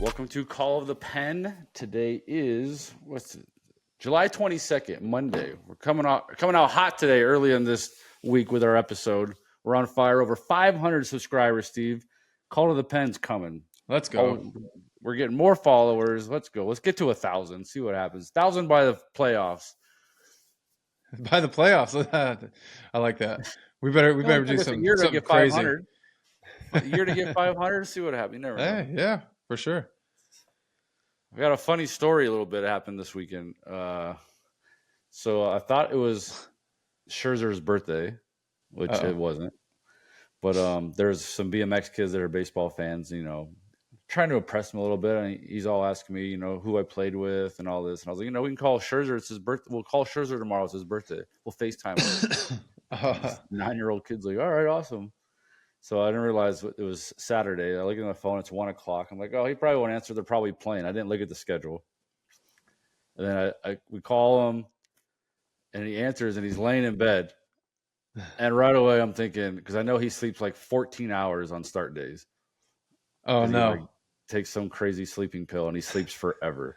Welcome to Call of the Pen. Today is July 22nd, Monday. We're coming out hot today, early in this week with our episode. We're on fire, over 500 subscribers, Steve. Call of the Pen's coming. Let's go. We're getting more followers. Let's go. Let's get to 1,000. See what happens. 1,000 by the playoffs. By the playoffs. I like that. We better do something crazy. 500. A year to get 500. See what happens. You never know. Yeah, for sure. I got a funny story. A little bit happened this weekend. So I thought it was Scherzer's birthday, which it wasn't. But there's some BMX kids that are baseball fans, trying to impress him a little bit. And he's all asking me, who I played with and all this. And I was like, we can call Scherzer. It's his birthday. We'll call Scherzer tomorrow. It's his birthday. We'll FaceTime him. 9-year-old kid's like, all right, awesome. So I didn't realize it was Saturday. I look at my phone. It's 1 o'clock. I'm like, oh, he probably won't answer. They're probably playing. I didn't look at the schedule. And then we call him, and he answers, and he's laying in bed. And right away, I'm thinking, because I know he sleeps like 14 hours on start days. Oh, no. He takes some crazy sleeping pill, and he sleeps forever.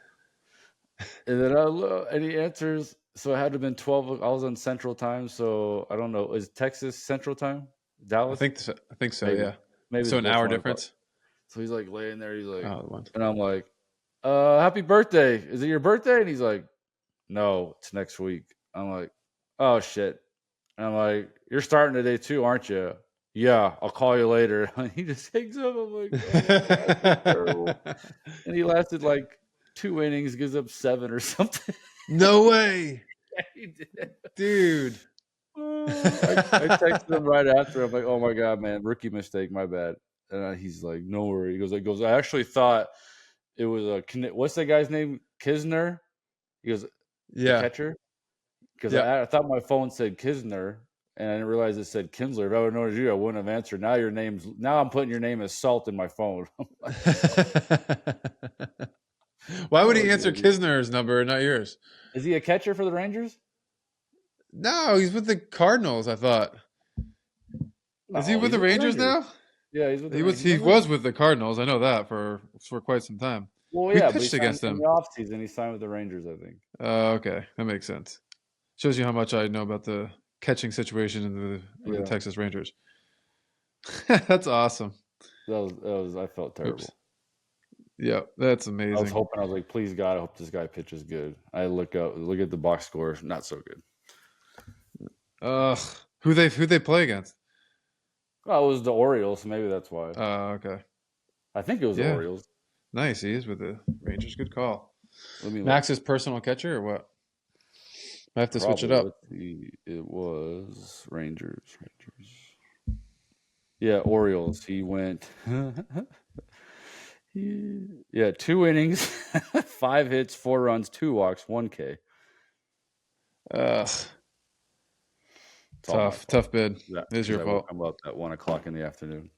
And then and he answers. So it had to have been 12. I was on Central Time, so I don't know. Is Texas Central Time? Dallas? I think so. Maybe. Yeah. Maybe so an hour difference. So he's like laying there. He's like, and I'm like, happy birthday. Is it your birthday? And he's like, no, it's next week. I'm like, oh shit. And I'm like, you're starting today too, aren't you? Yeah, I'll call you later. And he just hangs up. I'm like, oh, that's terrible. And he lasted like 2 innings, gives up 7 or something. No way. Yeah, he did. Dude. I texted him right after. I'm like, oh my God, man, rookie mistake, my bad. And he's like, no worry. He goes, I actually thought it was what's that guy's name? Kisner? He goes, yeah, the catcher? Because I thought my phone said Kisner, and I didn't realize it said Kinsler. If I would have known you, I wouldn't have answered. Now I'm putting your name as Salt in my phone. Why would he answer Kisner's number and not yours? Is he a catcher for the Rangers? No, he's with the Cardinals, I thought. Is he with the Rangers now? Yeah, he's with the Rangers. He was with the Cardinals. I know that for quite some time. Well, yeah, we pitched against him in the offseason. He signed with the Rangers, I think. Okay. That makes sense. Shows you how much I know about the catching situation in the Texas Rangers. That's awesome. I felt terrible. Oops. Yeah, that's amazing. I was like, please God, I hope this guy pitches good. I look at the box score, not so good. Who they play against? Well, it was the Orioles, so maybe that's why. Okay. I think it was the Orioles. Nice, he is with the Rangers. Good call. Max's personal catcher or what? I have to switch it up. It was Rangers. Yeah, Orioles. He went 2 innings, 5 hits, 4 runs, 2 walks, 1 K. Tough bid. It is your fault. I'm up at 1 o'clock in the afternoon.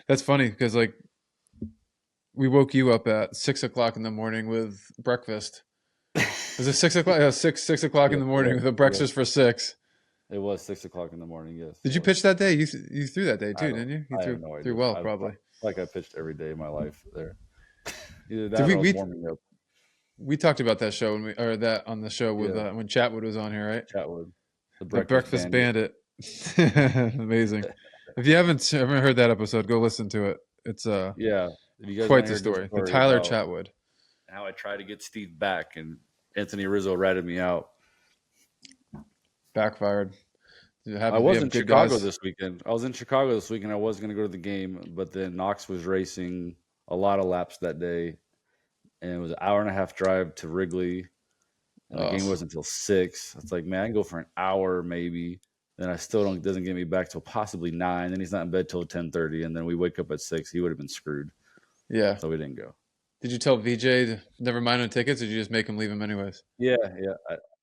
That's funny because we woke you up at 6 o'clock in the morning with breakfast. Was it 6 o'clock? Yeah, 6 o'clock in the morning with a breakfast for 6. It was 6 o'clock in the morning. Yes. Did you pitch that day? You threw that day too, didn't you? You threw well, probably. Like I pitched every day of my life there. Either that or warming up. We talked about that show on the show with when Chatwood was on here, right? Chatwood. The Breakfast Bandit. Amazing. If you haven't heard that episode, go listen to it. It's quite the story. The Tyler Chatwood. How I tried to get Steve back, and Anthony Rizzo ratted me out. Backfired. I was in Chicago this weekend. I was going to go to the game, but then Knox was racing a lot of laps that day, and it was an hour-and-a-half drive to Wrigley. And the game wasn't until 6. It's like, man, I can go for an hour maybe. Then I still doesn't get me back till possibly 9. Then he's not in bed till 10:30, and then we wake up at 6. He would have been screwed. Yeah. So we didn't go. Did you tell VJ to never mind on tickets, or did you just make him leave them anyways? Yeah.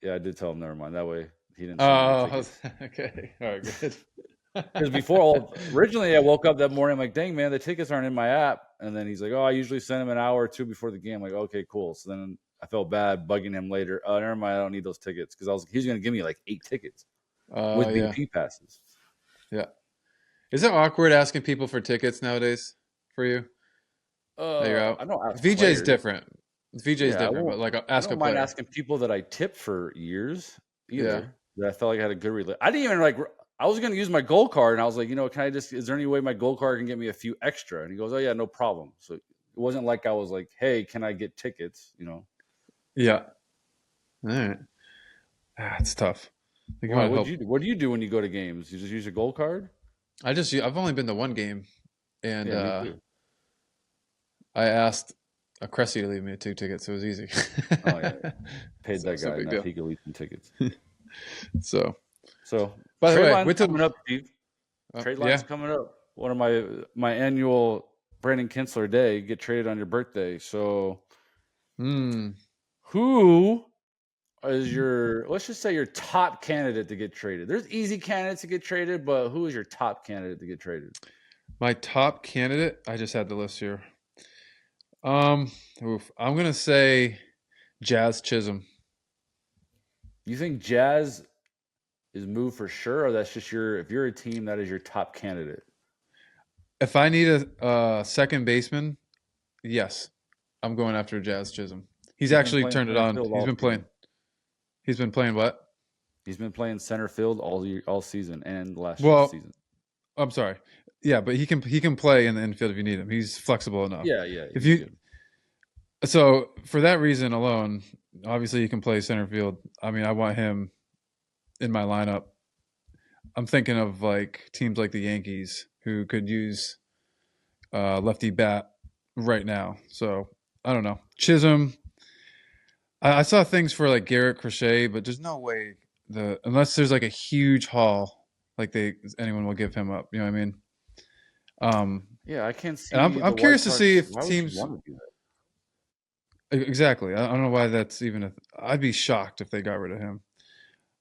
I did tell him never mind. That way he didn't. Okay. All right, good. Because before, originally I woke up that morning, I'm like, dang, man, the tickets aren't in my app. And then he's like, oh, I usually send him an hour or 2 before the game. I'm like, okay, cool. So then I felt bad bugging him later. Oh, never mind, I don't need those tickets. Because he's going to give me like 8 tickets with BP passes. Yeah. Is it awkward asking people for tickets nowadays for you? that you're out? I don't ask VJ's players. different. VJ's Yeah, I different, but won't. like I ask a don't mind player. asking people that I tipped for years Yeah. either. That I felt like I had a good relate. I didn't even like. I was going to use my gold card, and I was like, can I just? Is there any way my gold card can get me a few extra? And he goes, oh yeah, no problem. So it wasn't like I was like, hey, can I get tickets? Yeah. All right. It's tough. Like, you Why? want to help. What do you do when you go to games? You just use a gold card? I've only been to one game, and Yeah, me too. I asked a Cressy to leave me 2 tickets, so it was easy. Oh yeah, paid So that it's no guy big enough. deal. He could leave some tickets. So, So by the trade way, line's wait till coming up, Steve. Trade yeah. line's coming up. One of my annual Brandon Kinsler day. Get traded on your birthday. So who is your, let's just say, your top candidate to get traded? There's easy candidates to get traded, but who is your top candidate to get traded? My top candidate. I just had the list here. I'm gonna say Jazz Chisholm. You think Jazz is moved for sure, or that's just if you're a team, that is your top candidate? If I need a second baseman, yes, I'm going after Jazz Chisholm. He's He's been actually playing turned it center on. field He's all been playing. season. He's been playing what? He's been playing center field all season and last season. I'm sorry. Yeah, but he can play in the infield if you need him. He's flexible enough. Yeah. If you good. So for that reason alone, obviously he can play center field. I mean, I want him in my lineup. I'm thinking of like teams like the Yankees who could use lefty bat right now. So I don't know. Chisholm. I saw things for like Garrett Crochet, but there's no way unless there's like a huge haul, like anyone will give him up. You know what I mean? Yeah, I can't see. I'm curious to see if teams want to do that. Exactly. I don't know why that's even. I'd be shocked if they got rid of him.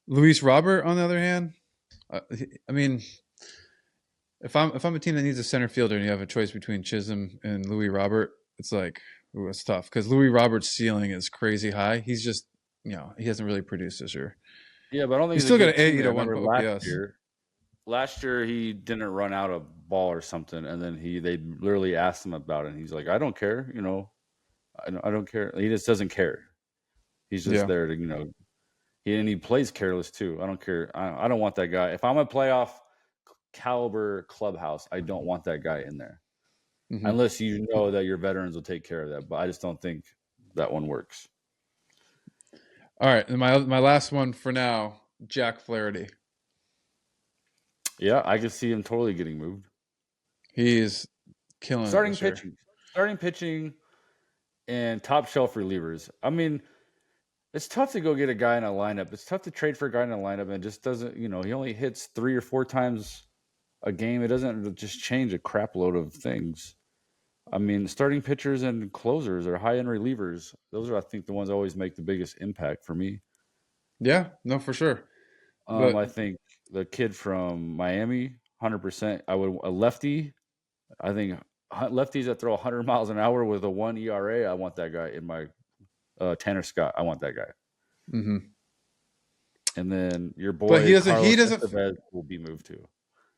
Luis Robert, on the other hand, I mean, if I'm a team that needs a center fielder and you have a choice between Chisholm and Luis Robert, it's like, ooh, it's tough because Luis Robert's ceiling is crazy high. He's just, he hasn't really produced this year. Yeah, but I don't think he's still got an 80 to 1 OPS. Last year he didn't run out a ball or something, and then they literally asked him about it, and he's like, "I don't care, I don't care." He just doesn't care. He's just there to, he plays careless too. I don't care. I don't want that guy. If I'm a playoff caliber clubhouse, I don't want that guy in there. Mm-hmm. Unless you know that your veterans will take care of that. But I just don't think that one works. All right. And my last one for now, Jack Flaherty. Yeah, I can see him totally getting moved. He's killing starting pitching and top shelf relievers. I mean, it's tough to go get a guy in a lineup. It's tough to trade for a guy in a lineup and just doesn't, he only hits 3 or 4 times a game. It doesn't just change a crap load of things. I mean, starting pitchers and closers or high-end relievers, those are, I think, the ones that always make the biggest impact for me. Yeah, no, for sure. I think the kid from Miami, 100%. A lefty. I think lefties that throw 100 miles an hour with a 1 ERA, I want that guy in my Tanner Scott. I want that guy. Mm-hmm. And then your boy, but he doesn't. Estevez will be moved to.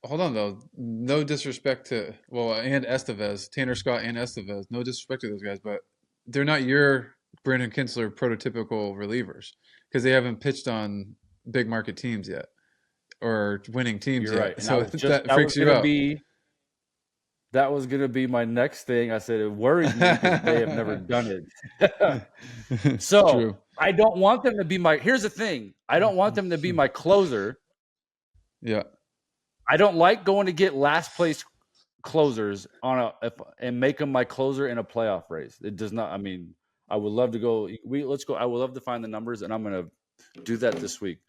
Hold on though. No disrespect to and Estevez, Tanner Scott and Estevez. No disrespect to those guys, but they're not your Brandon Kinsler prototypical relievers because they haven't pitched on big market teams yet or winning teams You're yet. Right. So that freaks you out. That was going to be my next thing. I said it worries me because they have never done it. So true. I don't want them to be here's the thing. I don't want them to be my closer. Yeah. I don't like going to get last place closers and make them my closer in a playoff race. It does not. I mean, I would love to go. Let's go. I would love to find the numbers, and I'm going to do that this week.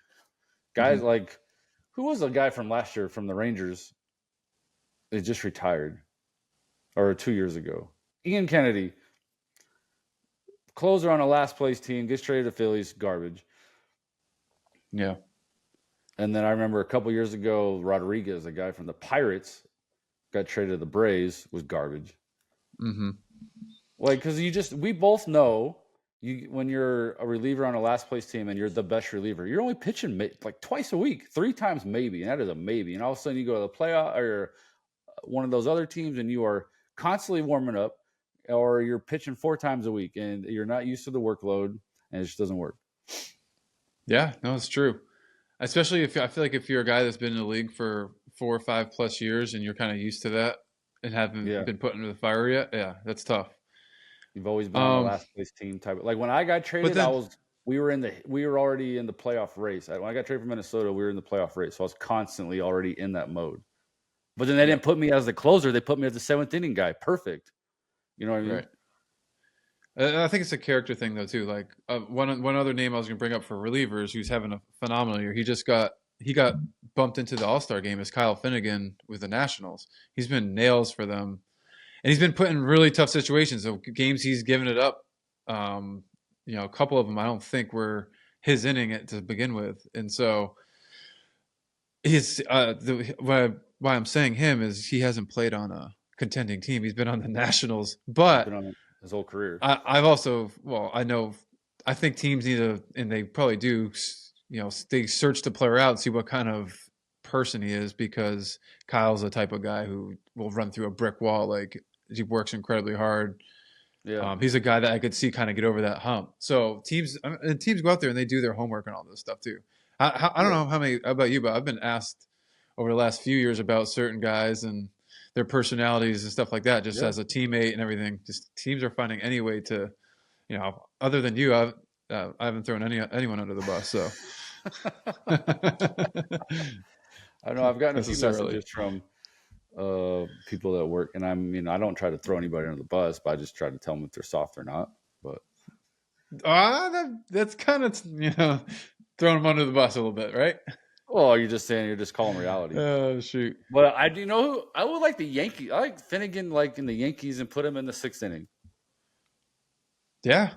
Guys like, who was the guy from last year from the Rangers? They just retired, or 2 years ago. Ian Kennedy, closer on a last place team, gets traded to Phillies, garbage. Yeah. And then I remember a couple years ago, Rodriguez, a guy from the Pirates, got traded to the Braves, was garbage. Mm-hmm. Like, because we both know when you're a reliever on a last place team and you're the best reliever, you're only pitching like twice a week, 3 times maybe, and that is a maybe. And all of a sudden you go to the playoff or one of those other teams and you are constantly warming up or you're pitching 4 times a week, and you're not used to the workload, and it just doesn't work. Yeah, no, it's true. Especially if I feel like if you're a guy that's been in the league for 4 or 5 plus years and you're kind of used to that and haven't Yeah, been put under the fire yet, yeah, that's tough. you've always been on the Um, last place team type. Like when I got but traded, then, we were already in the playoff race. When I got traded from Minnesota, we were in the playoff race, so I was constantly already in that mode. But then they yeah, didn't put me as the closer; they put me as the seventh inning guy. Perfect. You know what I mean? right. I think it's a character thing though too. Like one other name I was going to bring up for relievers who's having a phenomenal year. He got bumped into the All Star game as Kyle Finnegan with the Nationals. He's been nails for them, and he's been put in really tough situations. So games he's given it up. A couple of them I don't think were his inning to begin with, and so his why I'm saying him is he hasn't played on a contending team. He's been on the Nationals, He's been but on it his whole career. I've also, well, I think teams need to, and they probably do, they search the player out and see what kind of person he is because Kyle's the type of guy who will run through a brick wall. Like he works incredibly hard. Yeah, He's a guy that I could see kind of get over that hump. So teams go out there and they do their homework and all this stuff too. I don't yeah, know how about you, but I've been asked over the last few years about certain guys and their personalities and stuff like that, just yeah. as a teammate and everything. Just teams are finding any way to, other than you, I haven't thrown anyone under the bus, so I know I've gotten a few necessarily. messages from people that work, and I don't try to throw anybody under the bus, but I just try to tell them if they're soft or not. But That's kind of throwing them under the bus a little bit, right? well, you're just saying you're just calling reality. Oh shoot! But I do know who I would like the Yankees. I like Finnegan, like in the Yankees, and put him in the 6th inning, Yeah,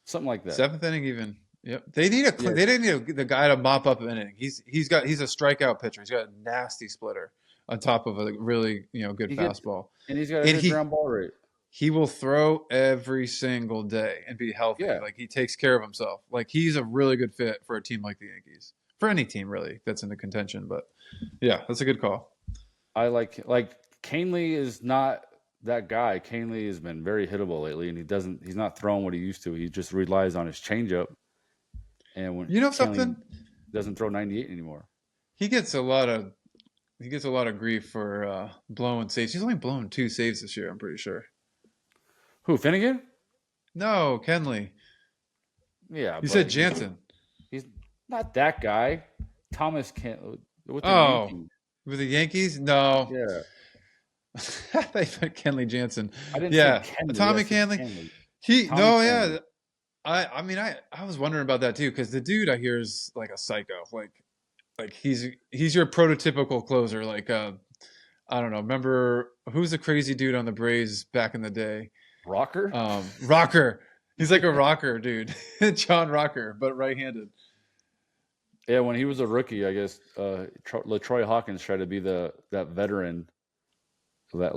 something like that. seventh inning even. Yep, they need Yeah, they didn't need the guy to mop up an inning. He's a strikeout pitcher. He's got a nasty splitter on top of a really good he gets, fastball, and he's got a and good ground ball rate. he will throw every single day and be healthy. Yeah, Like he takes care of himself. Like he's a really good fit for a team like the Yankees. For any team really that's in the contention. But yeah, that's a good call. I like Canely is not that guy. Canely has been very hittable lately, and he's not throwing what he used to. He just relies on his changeup, and when You know Canely something? doesn't throw 98 anymore. He gets a lot of grief for blowing saves. He's only blown 2 saves this year, I'm pretty sure. Who, Finnegan? No, Kenley. Yeah, You but said Jansen. he's not that guy. Thomas Can't with the Oh, Yankees. with the Yankees? No. Yeah, I thought you meant Kenley Jansen. I didn't say Yeah, Kenley. I Tommy said Canley. Kenley. He Tommy no, Canley. yeah. I was wondering about that too because the dude I hear is like a psycho. Like he's your prototypical closer. Like I don't know. Remember who's the crazy dude on the Braves back in the day? Rocker? Rocker. He's like a rocker, dude. John Rocker, but right-handed. Yeah, when he was a rookie, I guess LaTroy Hawkins tried to be that veteran that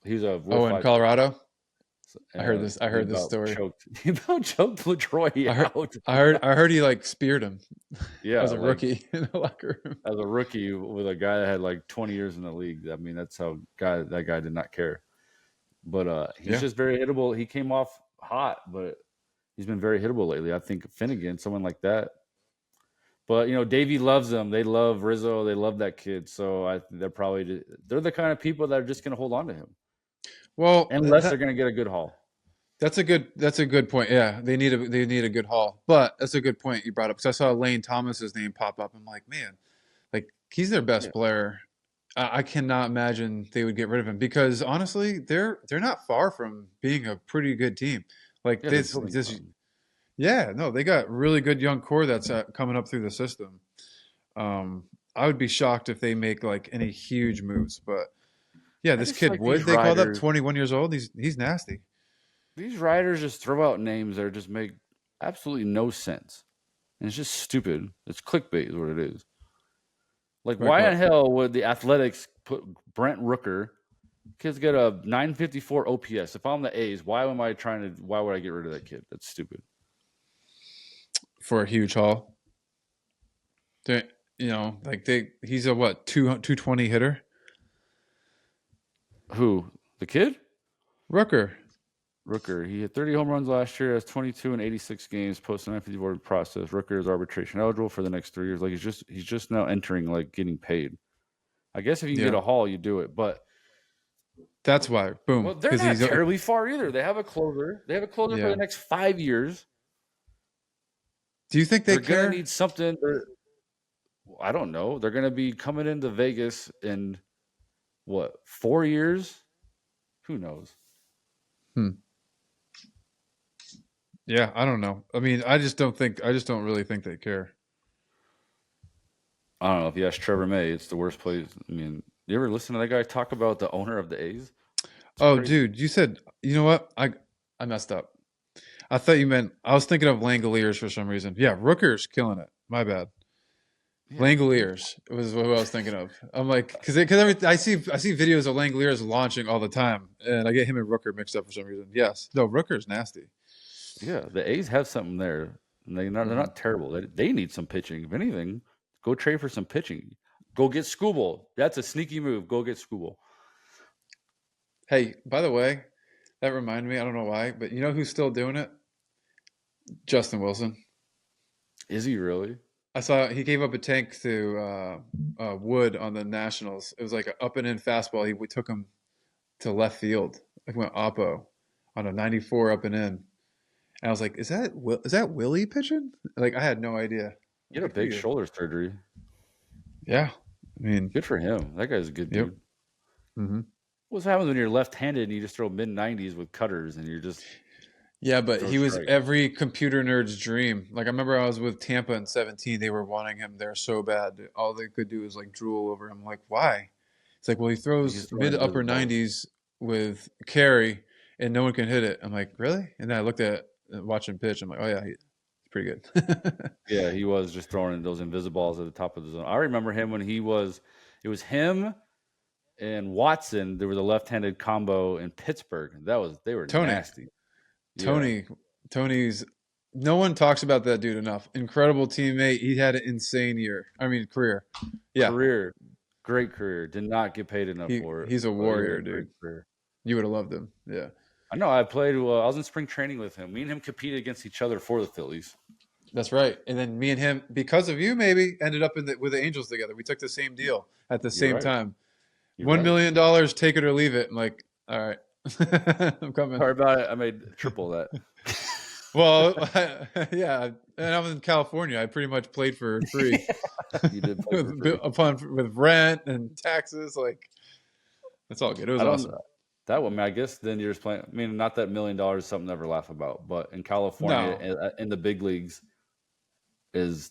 he was a Rule Oh, in 5 Colorado. I heard and this. I he heard this about story. choked. He about choked LaTroy I heard. out. I heard he like speared him Yeah, as a rookie in the locker room. as a rookie with a guy that had like 20 years in the league. I mean, that's how that guy did not care. But he's Yeah. just very hittable. He came off hot, but he's been very hittable lately. I think Finnegan, someone like that. But Davey loves them. They love Rizzo. They love that kid. So they're the kind of people that are just going to hold on to him Well, unless they're going to get a good haul. that's a good point. Yeah, they need a good haul. But that's a good point you brought up because I saw Lane Thomas's name pop up. I'm like, man, like he's their best Yeah, player. I cannot imagine they would get rid of him because honestly, they're not far from being a pretty good team. Like yeah, they're building this something. yeah, no, they got really good young core that's coming up through the system. Um, I would be shocked if they make like any huge moves, but yeah, I this just feel kid like these Wood they called up, riders, 21 years old. He's nasty. these riders just throw out names that just make absolutely no sense, and it's just stupid. It's clickbait, is what it is. Like, Like why in what? hell would the Athletics put Brent Rooker? Kid's got a 954 OPS. If I'm the A's, why would I get rid of that kid? That's stupid. For a huge haul. They, he's a what 220 hitter. Who? The kid? Rooker. Rooker. He hit 30 home runs last year. Has 22 in 86 games. Post 950 board process. Rooker is arbitration eligible for the next 3 years. Like he's just now entering, like, getting paid. I guess if you can get a haul, you do it. But that's why. Boom. well, they're not terribly far either. They have a closer. They have a closer for the next 5 years. Do you think they're going to need something? I don't know. They're going to be coming into Vegas in what, 4 years? Who knows? Yeah, I don't know. I mean, I just don't really think they care. I don't know. If you ask Trevor May, it's the worst place. I mean, you ever listen to that guy talk about the owner of the A's? Crazy. Dude, you said, you know what? I messed up. I thought you meant, I was thinking of Langoliers for some reason. Yeah, Rooker's killing it. My bad. Yeah. Langoliers was what I was thinking of. I'm like, because I see videos of Langoliers launching all the time, and I get him and Rooker mixed up for some reason. Yes, no, Rooker's nasty. Yeah, the A's have something there, and they're not terrible. They need some pitching. If anything, go trade for some pitching. Go get Skubal. That's a sneaky move. Go get Skubal. Hey, by the way, that reminded me. I don't know why, but you know who's still doing it? Justin Wilson. Is he really? I saw he gave up a tank to Wood on the Nationals. It was like an up and in fastball. We took him to left field. Like went oppo on a 94 up and in. And I was like, is that Willie pitching? Like I had no idea. He had a big shoulder surgery. Yeah, I mean, good for him. That guy's a good dude. Mm-hmm. What happens when you're left-handed and you just throw mid-90s with cutters and you're just... Yeah, but he was every computer nerd's dream. Like I remember I was with Tampa in 2017. They were wanting him there so bad. All they could do is like drool over him. Like, why? It's like, well, he throws mid-upper 90s with carry and no one can hit it. I'm like, really? And then I looked at watching pitch. I'm like, oh yeah, he's pretty good. Yeah, he was just throwing those invisibles at the top of the zone. I remember him when it was him and Watson. There was a left-handed combo in Pittsburgh. They were nasty. Tony's no one talks about that dude enough. Incredible teammate. He had an insane career. Yeah. Great career. Did not get paid enough for it. He's a warrior, dude. You would have loved him. Yeah. I know. I was in spring training with him. Me and him competed against each other for the Phillies. That's right. And then me and him, because of you, maybe ended up with the Angels together. We took the same deal at the same time. $1 million, take it or leave it. I'm like, all right. I'm coming. Sorry about it. I made triple that. Well, yeah, and I was in California. I pretty much played for free. You did play for free. with rent and taxes. Like, it's all good. It was awesome. That one, I guess. Then you're just playing. I mean, not that $1 million is something to ever laugh about, but in California, in the big leagues, it's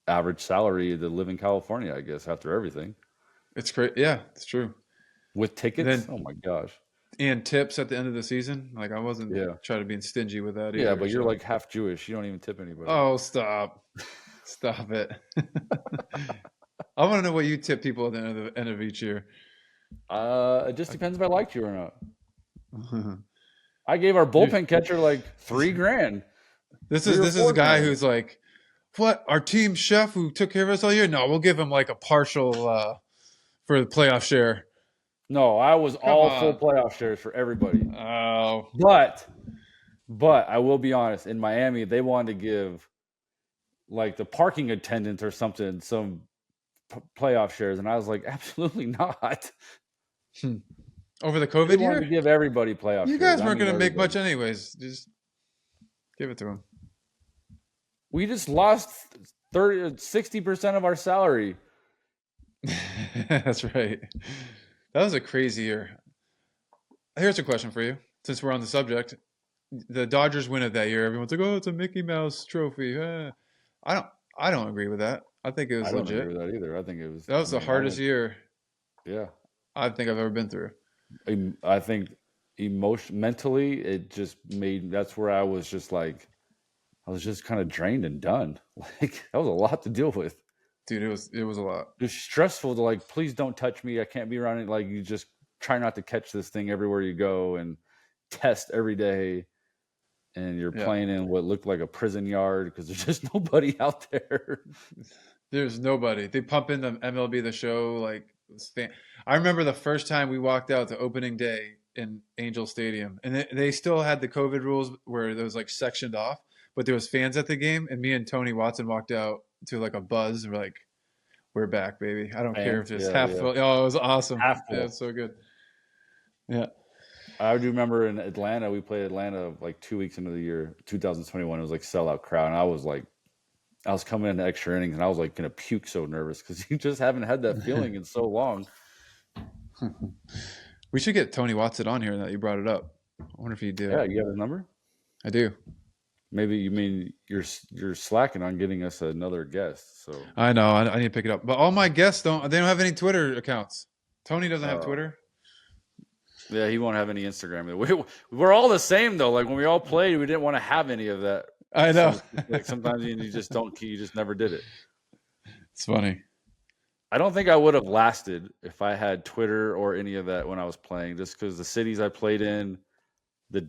average salary to live in California. I guess after everything, it's great. Yeah, it's true. With tickets, oh my gosh. And tips at the end of the season. Like I wasn't trying to be stingy with that either. Yeah, but you're like half Jewish. You don't even tip anybody. Oh, stop. Stop it. I want to know what you tip people at the end of each year. It just depends if I liked you or not. I gave our bullpen catcher like $3,000. This is a guy who's like, what? Our team chef who took care of us all year? No, we'll give him like a partial for the playoff share. No, I was all full playoff shares for everybody. Oh. But I will be honest, in Miami, they wanted to give like the parking attendant or something some playoff shares, and I was like, absolutely not. Over the COVID year? They wanted to give everybody playoff shares. You guys weren't going to make much anyways. Just give it to them. We just lost 60% of our salary. That's right. That was a crazy year. Here's a question for you, since we're on the subject. The Dodgers win it that year. Everyone's like, "Oh, it's a Mickey Mouse trophy." I don't agree with that. I think it was legit. I don't agree with that either. I think it was. That was the hardest year. Yeah. I think I've ever been through. I think mentally, it just made. That's where I was just like, I was just kind of drained and done. Like that was a lot to deal with. Dude, it was a lot. It was stressful to like, please don't touch me. I can't be around it. Like you just try not to catch this thing everywhere you go and test every day. And you're playing in what looked like a prison yard because there's just nobody out there. There's nobody. They pump in the MLB The Show. Like, I remember the first time we walked out to opening day in Angel Stadium, and they still had the COVID rules where it was like sectioned off, but there was fans at the game, and me and Tony Watson walked out to like a buzz, and we're like, "We're back, baby! I don't care if Fans, it's yeah, half yeah, full." Oh, it was awesome. half Yeah, it full. was so good. Yeah. I do remember in Atlanta, we played Atlanta like 2 weeks into the year, 2021. It was like sellout crowd, and I was coming into extra innings, and I was like gonna puke, so nervous because you just haven't had that feeling in so long. We should get Tony Watson on here. That you brought it up. I wonder if he did. Yeah, you have his number? I do. Maybe you mean you're slacking on getting us another guest. So I know. I need to pick it up. But all my guests don't. They don't have any Twitter accounts. Tony doesn't have uh, Twitter. yeah, he won't have any Instagram. We're all the same though. Like when we all played, we didn't want to have any of that. I know. So, like sometimes you just don't. You just never did it. It's funny. I don't think I would have lasted if I had Twitter or any of that when I was playing, just because the cities I played in, I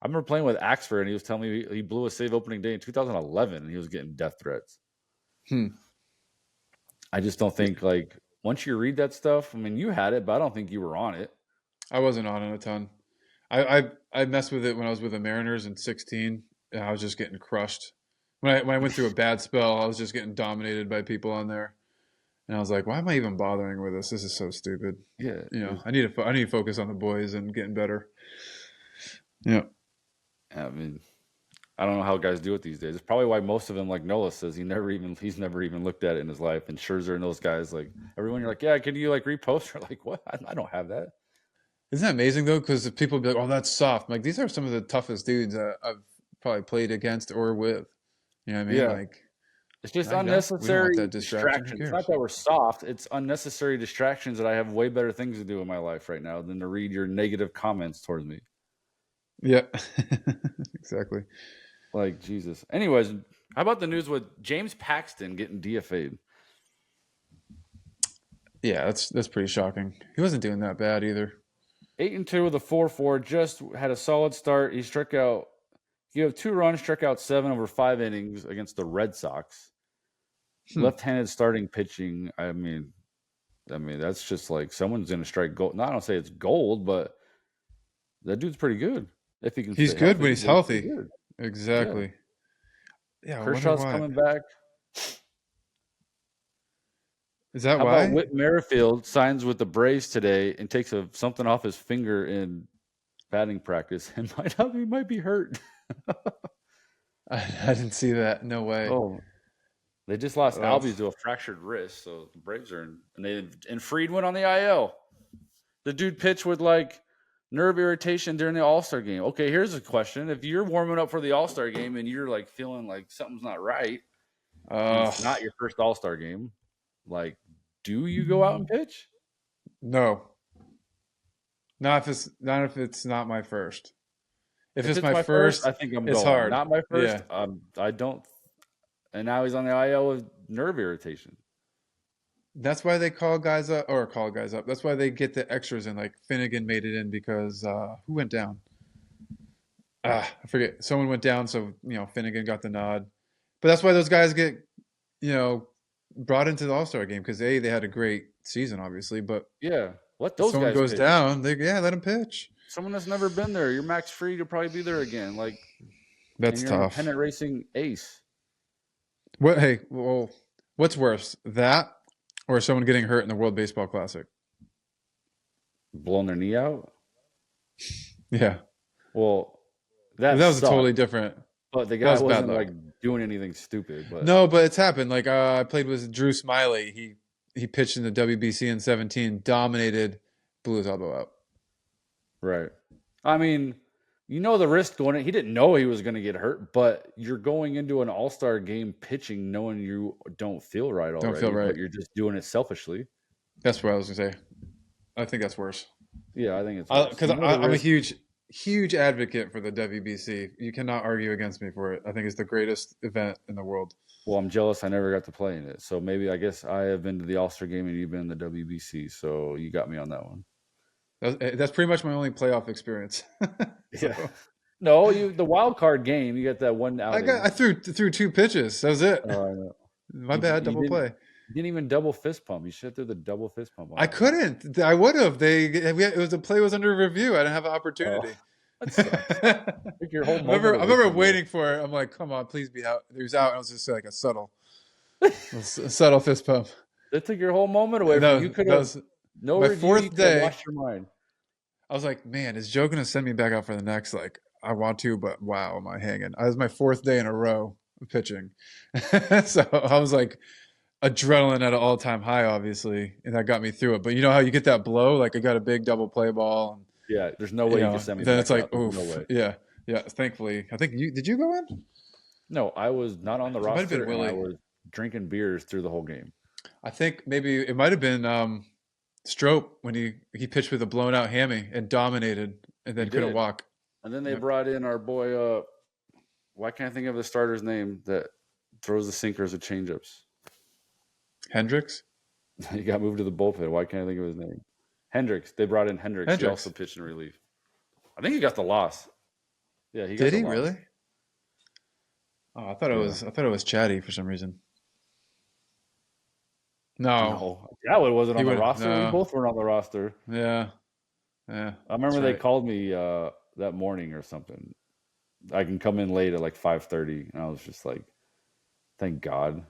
remember playing with Axford and he was telling me he blew a save opening day in 2011 and he was getting death threats. Hmm. I just don't think like once you read that stuff, I mean you had it, but I don't think you were on it. I wasn't on it a ton. I messed with it when I was with the Mariners in 16, and I was just getting crushed. When I went through a bad spell, I was just getting dominated by people on there, and I was like, "Why am I even bothering with this? This is so stupid." Yeah, You know, I need to focus on the boys and getting better. Yeah. I mean, I don't know how guys do it these days. It's probably why most of them, like Nola says, he's never even looked at it in his life. And Scherzer and those guys, like everyone, you're like, yeah, can you like repost? Or like, what? I don't have that. Isn't that amazing though? Because people be like, "Oh, that's soft." I'm like, these are some of the toughest dudes I've probably played against or with. You know what I mean? Yeah, Like, it's just we don't want unnecessary that distraction. Who distractions. It's cares? not that we're soft. It's unnecessary distractions that I have way better things to do in my life right now than to read your negative comments towards me. Yeah, exactly. Like Jesus. Anyways, how about the news with James Paxton getting DFA'd? Yeah, that's pretty shocking. He wasn't doing that bad either. 8-2 with a 4.4. Just had a solid start. He struck out. He had 2 runs, struck out 7 over 5 innings against the Red Sox. Left-handed starting pitching. I mean, that's just like someone's going to strike gold. No, I don't say it's gold, but that dude's pretty good if he can. He's stay good healthy. when he's He's healthy. good. Exactly. Yeah, I wonder Kershaw's why. coming back. Is that How why? about Whit Merrifield signs with the Braves today and takes something off his finger in batting practice and he might be hurt. I didn't see that. No way. Oh, they just lost Ugh. Albies to a fractured wrist, so the Braves are and Fried went on the IL. The dude pitched with like nerve irritation during the All-Star game. Okay, here's a question: if you're warming up for the All-Star game and you're like feeling like something's not right, and it's not your first All-Star game, like, do you go out and pitch? No. Not if it's not my first. If it's my first, I think I'm it's going. hard. Not my first. Yeah. I don't. And now he's on the IL with nerve irritation. That's why they call guys up. That's why they get the extras in. Like Finnegan made it in because who went down? I forget. Someone went down, so Finnegan got the nod. But that's why those guys get brought into the All-Star game because they had a great season, obviously. But Yeah, let if those someone guys goes pitch. down, let him pitch. Someone that's never been there. You're Max Fried. You'll probably be there again. Like That's and you're tough. an independent racing ace. What? Hey, well, what's worse, that or someone getting hurt in the World Baseball Classic? Blowing their knee out. Yeah, Well, that was sucked, totally different. But the That guy was bad wasn't luck. like doing anything stupid. But No, but it's happened. Like I played with Drew Smiley. He pitched in the WBC in 17, dominated, blew his elbow out. right. I mean, the risk going in. He didn't know he was going to get hurt, but you're going into an All-Star game pitching knowing you don't feel right already. Don't feel right. But you're just doing it selfishly. That's what I was gonna say. I think that's worse. Yeah, I think it's worse. Because I'm a huge advocate for the WBC. You cannot argue against me for it. I think it's the greatest event in the world. Well, I'm jealous I never got to play in it. So maybe I guess I have been to the All-Star game and you've been in the WBC. So you got me on that one. That's pretty much my only playoff experience. Yeah. No, the wild card game, you got that one outing. I threw 2 pitches. That was it. Oh, I know. My bad, double play. You didn't even double fist pump. You should have threw the double fist pump on I that. couldn't. I would have. The play was under review. I didn't have an opportunity. Oh, that sucks. Took your whole I moment away remember from you. waiting for it. I'm like, come on, please be out. He was out. And it was just like a subtle fist pump. That took your whole moment away No, from you. Could that have was no my review. fourth You could have day. lost your mind. I was like, man, is Joe going to send me back out for the next? Like, I want to, but wow, am I hanging? I was my fourth day in a row of pitching. So I was like, adrenaline at an all-time high, obviously, and that got me through it. But you know how you get that blow? Like, I got a big double play ball. And, Yeah, there's no way you can send me then back it's like, out. There's oof. no way. Yeah. Yeah. Thankfully, I think did you go in? No, I was not on the It might have been roster, and I Willie. was drinking beers through the whole game. I think maybe it might have been Strope when he pitched with a blown out hammy and dominated and then He couldn't did. walk. And then they Yep. brought in our boy. Why can't I think of the starter's name that throws the sinkers or changeups? Hendricks? He got moved to the bullpen. Why can't I think of his name? Hendricks. They brought in Hendricks. He Hendricks. also pitched in relief. I think he got the loss. Yeah, he got Did the he loss. really? Oh, I thought it was Chatty for some reason. No. No, Galwood wasn't He on the wouldn't- roster. no. We both weren't on the roster. Yeah. Yeah. I remember That's they right. called me that morning or something. I can come in late at like 5:30, and I was just like, "Thank God,"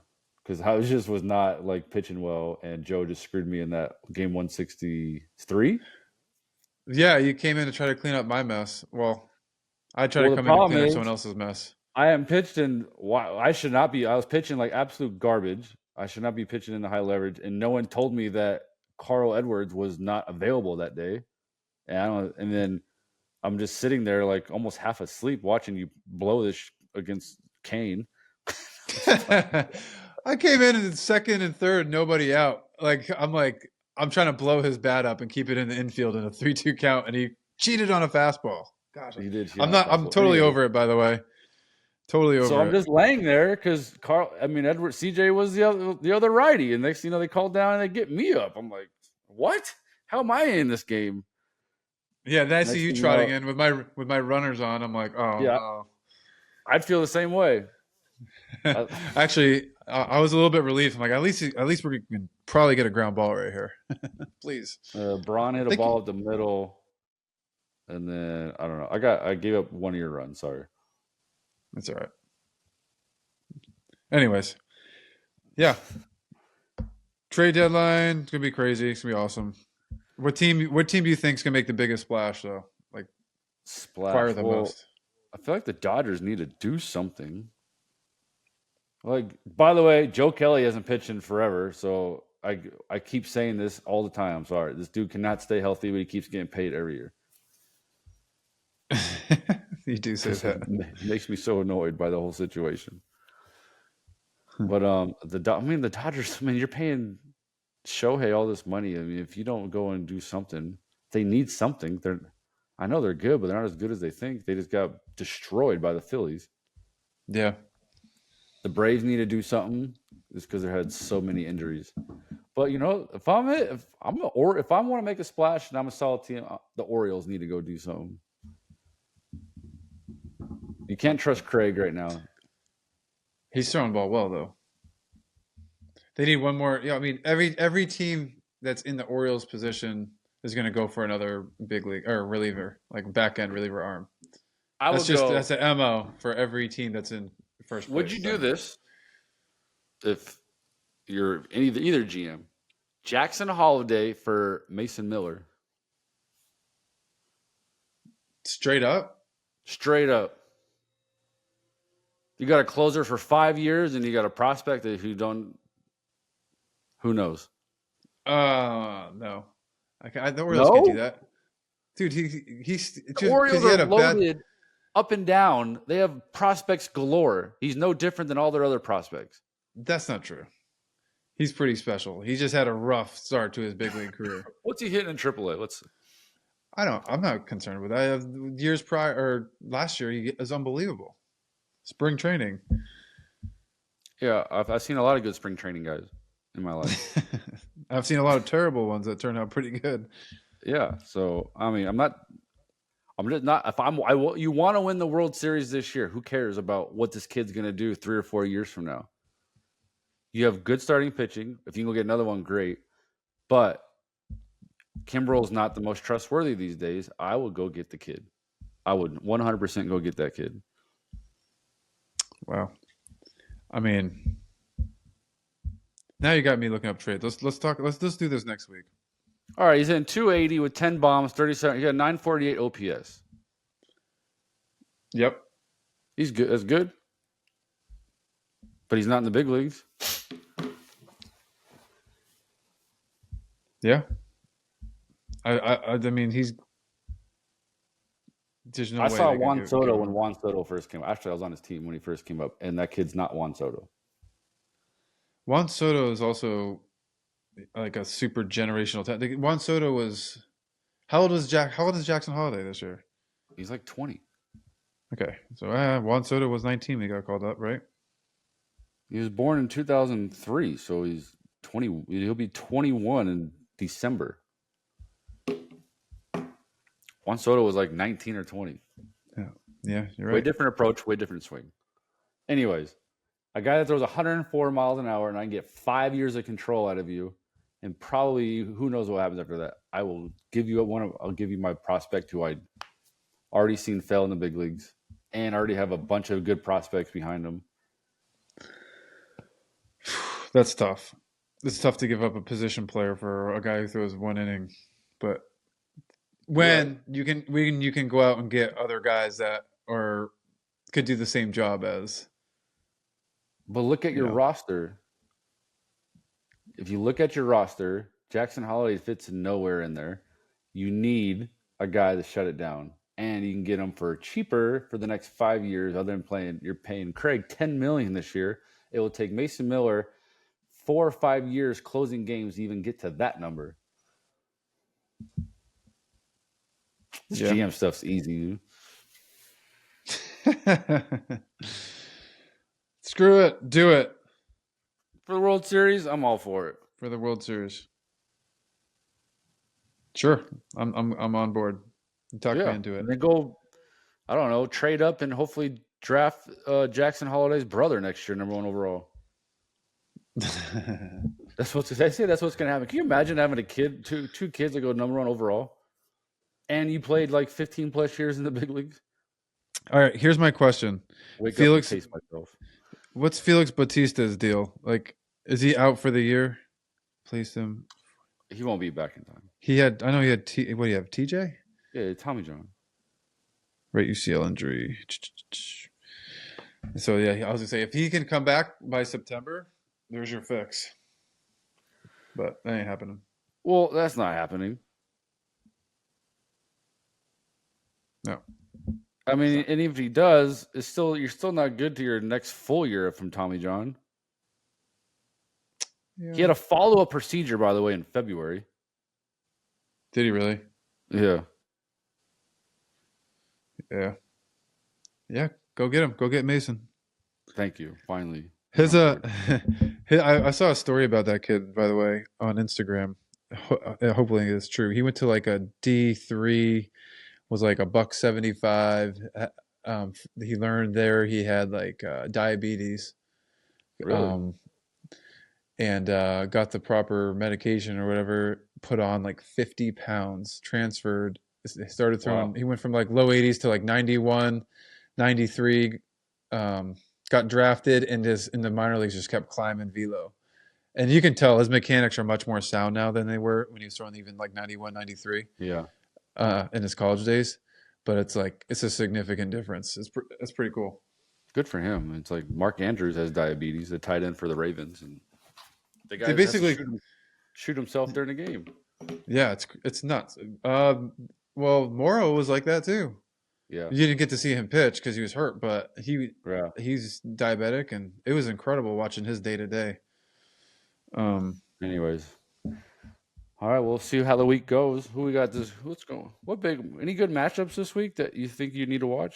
because I was not like pitching well, and Joe just screwed me in that game 163. Yeah, you came in to try to clean up my mess. Well, I tried Well, to the come in and problem clean up is- someone else's mess. I am pitched in. I should not be. I was pitching like absolute garbage. I should not be pitching in the high leverage, and no one told me that Carl Edwards was not available that day. And I don't. And then I'm just sitting there like almost half asleep watching you blow this against Kane. I came in second and third, nobody out. I'm trying to blow his bat up and keep it in the infield in a 3-2 count, and he cheated on a fastball. Gosh, He did. I'm totally over it, by the way. Totally over So I'm it. just laying there because Edward CJ was the other righty, and next thing you know they called down and they get me up. I'm like, what? How am I in this game? Yeah, then I see Next you thing you trotting know- in with my runners on. I'm like, oh Yeah. no. I'd feel the same way. Actually, I was a little bit relieved. I'm like, at least we can probably get a ground ball right here. Please. Braun hit a Thank ball at the middle, and then I don't know. I gave up one of your runs. Sorry. That's all right. Anyways, yeah. Trade deadline. It's gonna be crazy. It's gonna be awesome. What team do you think is gonna make the biggest splash though? Like Splash. acquire the Well, most? I feel like the Dodgers need to do something. Like, by the way, Joe Kelly hasn't pitched in forever, so I keep saying this all the time. I'm sorry. This dude cannot stay healthy, but he keeps getting paid every year. You do say that. It makes me so annoyed by the whole situation. But the Dodgers. I mean, you're paying Shohei all this money. I mean, if you don't go and do something, they need something. I know they're good, but they're not as good as they think. They just got destroyed by the Phillies. Yeah. The Braves need to do something just because they had so many injuries. But you know, if I want to make a splash and I'm a solid team, the Orioles need to go do something. You can't trust Craig right now. He's throwing the ball well though. They need one more. Yeah, I mean every team that's in the Orioles position is going to go for another big league or reliever, like back end reliever arm. That's an MO for every team that's in first place. Would you do this if you're either GM? Jackson Holiday for Mason Miller. Straight up? Straight up. You got a closer for 5 years and you got a prospect that who knows? No. The Orioles can't do that. Dude, he's The just Orioles he had are a bad. loaded up and down. They have prospects galore. He's no different than all their other prospects. That's not true. He's pretty special. He just had a rough start to his big league career. What's he hitting in AAA? I'm not concerned with that. Years prior or last year, he was unbelievable. Spring training. Yeah, I've seen a lot of good spring training guys in my life. I've seen a lot of terrible ones that turned out pretty good. Yeah, so I mean, I'm just not. You want to win the World Series this year? Who cares about what this kid's going to do 3 or 4 years from now? You have good starting pitching. If you can go get another one, great. But Kimbrel's not the most trustworthy these days. I would go get the kid. I would 100% go get that kid. Wow. I mean, now you got me looking up trades. Let's talk. Let's do this next week. All right, he's in 280 with 10 bombs, 37. He got 948 OPS. Yep. He's good. That's good. But he's not in the big leagues. Yeah. I mean, he's. There's no I way saw they could Juan give Soto him- when Juan Soto first came up. Actually, I was on his team when he first came up, and that kid's not Juan Soto. Juan Soto is also like a super generational talent. Juan Soto was. How old is Jackson Holiday this year? He's like 20. Okay, so Juan Soto was 19. He got called up, right? He was born in 2003, so he's 20. He'll be 21 in December. Juan Soto was like 19 or 20. Yeah, you're Way right. different approach, way different swing. Anyways, a guy that throws 104 miles an hour and I can get 5 years of control out of you, and probably who knows what happens after that. I will give you I'll give you my prospect who I already seen fail in the big leagues and already have a bunch of good prospects behind him. That's tough. It's tough to give up a position player for a guy who throws one inning, but when you can go out and get other guys that could do the same job as. But look at your Yeah. roster. If you look at your roster, Jackson Holiday fits nowhere in there. You need a guy to shut it down, and you can get him for cheaper for the next 5 years. Other than you're paying Craig $10 million this year. It will take Mason Miller 4 or 5 years closing games to even get to that number. This Yeah. GM stuff's easy, dude. Screw it. Do it For the World Series, I'm all for it. for the World Series. Sure. I'm on board. Talk me into it. And then go, I don't know, trade up and hopefully draft Jackson Holiday's brother next year, number 1 overall. That's what's going to happen. Can you imagine having a kid, two kids that go number 1 overall, and you played like 15 plus years in the big leagues? All right, here's my question. Wake Felix- up and taste myself. What's Felix Bautista's deal? Like, is he out for the year? Placed him. He won't be back in time. I know he had what do you have? TJ? Yeah, Tommy John. Right, UCL injury. So yeah, I was gonna say if he can come back by September, there's your fix. But that ain't happening. Well, that's not happening. No. I mean, and if he does, you're still not good to your next full year from Tommy John. Yeah. He had a follow-up procedure, by the way, in February. Did he really? Yeah. Yeah. Yeah. Go get him. Go get Mason. Thank you. Finally. I saw a story about that kid, by the way, on Instagram. Hopefully it's true. He went to like a D3, was like $175. He learned there he had like diabetes. Really? And got the proper medication or whatever, put on like 50 pounds, transferred. He started throwing, He went from like low 80s to like 91, 93, got drafted and just in the minor leagues just kept climbing velo. And you can tell his mechanics are much more sound now than they were when he was throwing even like 91, 93 Yeah. in his college days. But it's a significant difference. It's pretty cool. Good for him. It's like Mark Andrews has diabetes, the tight end for the Ravens, and the guy They basically shoot himself during the game. Yeah, it's nuts. Well, Morrow was like that too. Yeah. You didn't get to see him pitch because he was hurt, but Yeah. he's diabetic, and it was incredible watching his day to day. Anyways. All right, we'll see how the week goes. Who we got this? What's going? Any good matchups this week that you think you need to watch?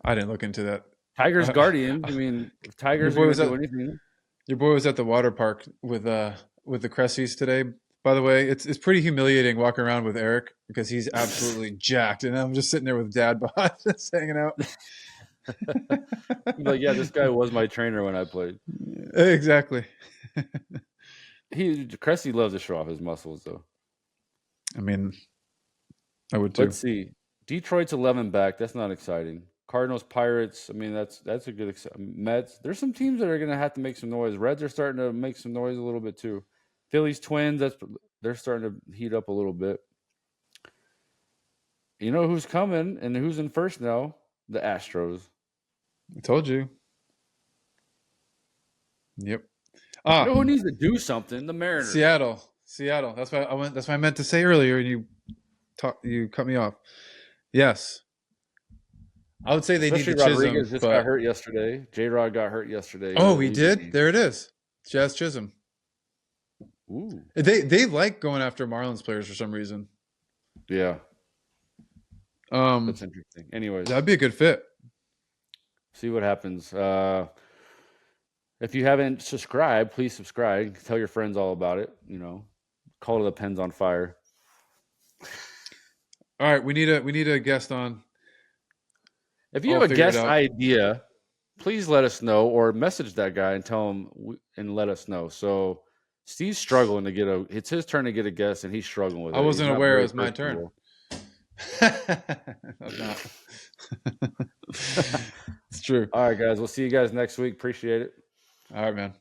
I didn't look into that. Tigers Guardians. I mean, if Tigers Your boy are was going to do anything. Your boy was at the water park with the Cressies today. By the way, it's pretty humiliating walking around with Eric because he's absolutely jacked, and I'm just sitting there with Dad bod just hanging out. Like, yeah, this guy was my trainer when I played. Exactly. Cressy loves to show off his muscles, though. I mean, I would too. Let's see. Detroit's 11 back. That's not exciting. Cardinals, Pirates. I mean, that's a good Mets. There's some teams that are going to have to make some noise. Reds are starting to make some noise a little bit too. Phillies, Twins. They're starting to heat up a little bit. You know who's coming and who's in first now? The Astros. I told you. Yep. You know who needs to do something? The Mariners. Seattle. That's what I went. That's what I meant to say earlier, and you cut me off. Yes. I would say they Especially need to Chisholm. Rodriguez just got hurt yesterday. J-Rod got hurt yesterday. Oh, he did? There it is. Jazz Chisholm. Ooh. They like going after Marlins players for some reason. Yeah. That's interesting. Anyways. That'd be a good fit. See what happens. If you haven't subscribed, please subscribe. Tell your friends all about it. You know, Call to the Pens on fire. All right, we need a guest on. If you have a guest idea, please let us know or message that guy and tell him and let us know. So Steve's struggling to get it's his turn to get a guest and he's struggling with it. I wasn't aware it was my turn. It's true. All right, guys. We'll see you guys next week. Appreciate it. All right, man.